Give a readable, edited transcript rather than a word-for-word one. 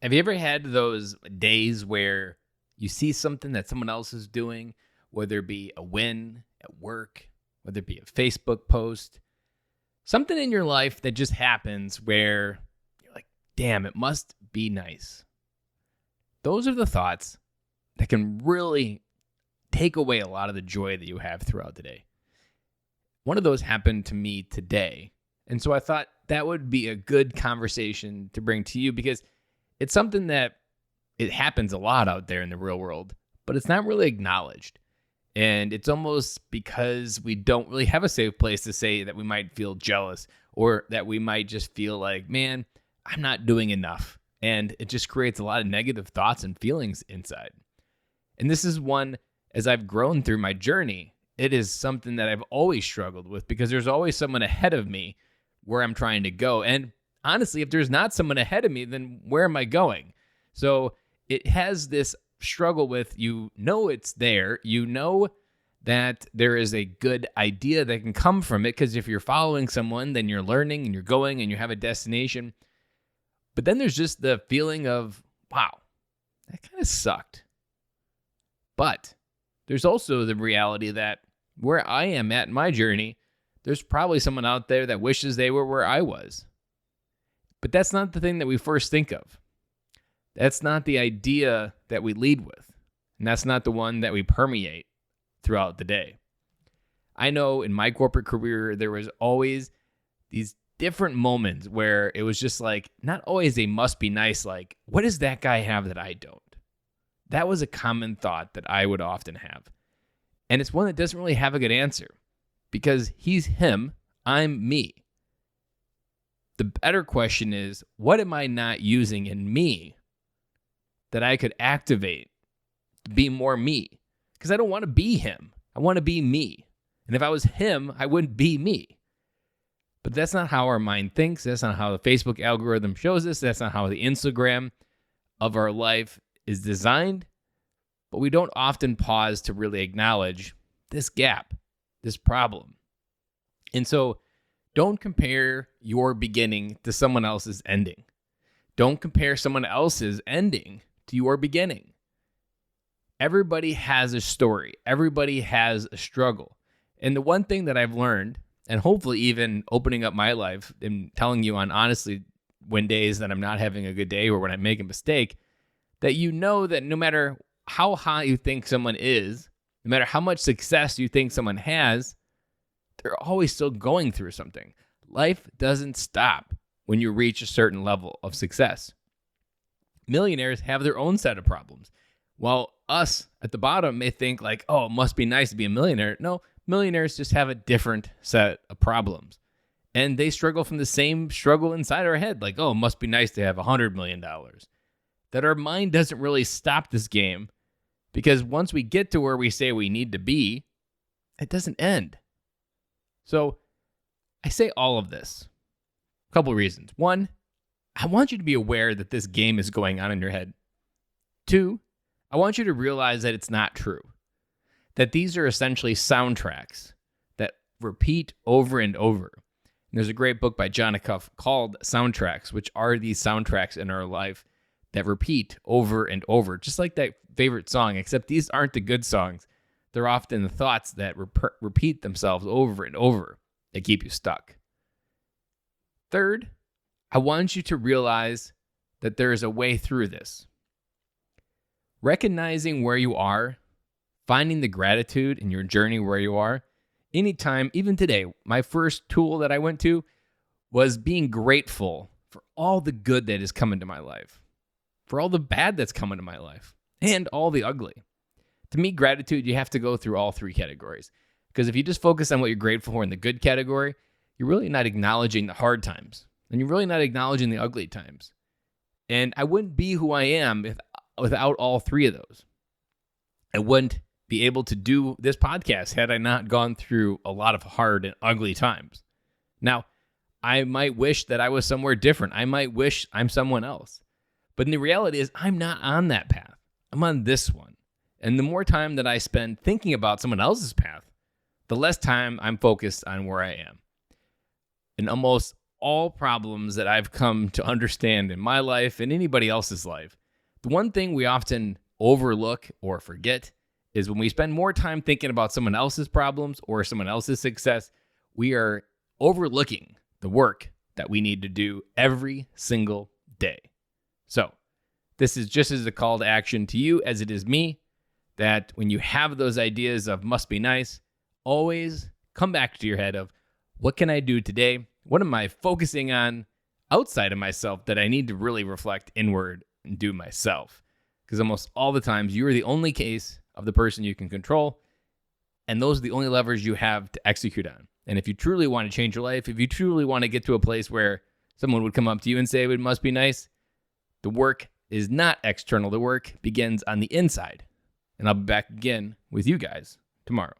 Have you ever had those days where you see something that someone else is doing, whether it be a win at work, whether it be a Facebook post, something in your life that just happens where you're like, damn, it must be nice. Those are the thoughts that can really take away a lot of the joy that you have throughout the day. One of those happened to me today. And so I thought that would be a good conversation to bring to you because it's something that it happens a lot out there in the real world, but it's not really acknowledged. And it's almost because we don't really have a safe place to say that we might feel jealous or that we might just feel like, man, I'm not doing enough. And it just creates a lot of negative thoughts and feelings inside. And this is one, as I've grown through my journey, it is something that I've always struggled with because there's always someone ahead of me where I'm trying to go. And honestly, if there's not someone ahead of me, then where am I going? So it has this struggle with, it's there, that there is a good idea that can come from it because if you're following someone, then you're learning and you're going and you have a destination. But then there's just the feeling of, wow, that kind of sucked. But there's also the reality that where I am at in my journey, there's probably someone out there that wishes they were where I was. But that's not the thing that we first think of. That's not the idea that we lead with. And that's not the one that we permeate throughout the day. I know in my corporate career, there was always these different moments where it was just like, not always a must be nice, like, what does that guy have that I don't? That was a common thought that I would often have. And it's one that doesn't really have a good answer because he's him, I'm me. The better question is, what am I not using in me that I could activate to be more me? Because I don't want to be him. I want to be me. And if I was him, I wouldn't be me. But that's not how our mind thinks. That's not how the Facebook algorithm shows us. That's not how the Instagram of our life is designed. But we don't often pause to really acknowledge this gap, this problem. And so don't compare your beginning to someone else's ending. Don't compare someone else's ending to your beginning. Everybody has a story. Everybody has a struggle. And the one thing that I've learned, and hopefully even opening up my life and telling you on honestly when days that I'm not having a good day or when I make a mistake, that you know that no matter how high you think someone is, no matter how much success you think someone has, they're always still going through something. Life doesn't stop when you reach a certain level of success. Millionaires have their own set of problems. While us at the bottom may think like, oh, it must be nice to be a millionaire. No, millionaires just have a different set of problems. And they struggle from the same struggle inside our head. Like, oh, it must be nice to have $100 million. That our mind doesn't really stop this game because once we get to where we say we need to be, it doesn't end. So I say all of this. A couple of reasons. One, I want you to be aware that this game is going on in your head. Two, I want you to realize that it's not true. That these are essentially soundtracks that repeat over and over. And there's a great book by John Acuff called Soundtracks, which are these soundtracks in our life that repeat over and over, just like that favorite song, except these aren't the good songs. They're often the thoughts that repeat themselves over and over that keep you stuck. Third, I want you to realize that there is a way through this. Recognizing where you are, finding the gratitude in your journey where you are. Anytime, even today, my first tool that I went to was being grateful for all the good that is coming to my life, for all the bad that's coming to my life, and all the ugly. To me, gratitude, you have to go through all three categories. Because if you just focus on what you're grateful for in the good category, you're really not acknowledging the hard times. And you're really not acknowledging the ugly times. And I wouldn't be who I am without all three of those. I wouldn't be able to do this podcast had I not gone through a lot of hard and ugly times. Now, I might wish that I was somewhere different. I might wish I'm someone else. But the reality is I'm not on that path. I'm on this one. And the more time that I spend thinking about someone else's path, the less time I'm focused on where I am. And almost all problems that I've come to understand in my life and anybody else's life, the one thing we often overlook or forget is when we spend more time thinking about someone else's problems or someone else's success, we are overlooking the work that we need to do every single day. So this is just as a call to action to you as it is me, that when you have those ideas of must be nice, always come back to your head of what can I do today? What am I focusing on outside of myself that I need to really reflect inward and do myself? Because almost all the times you are the only case of the person you can control, and those are the only levers you have to execute on. And if you truly want to change your life, if you truly want to get to a place where someone would come up to you and say it must be nice, the work is not external. The work begins on the inside. And I'll be back again with you guys tomorrow.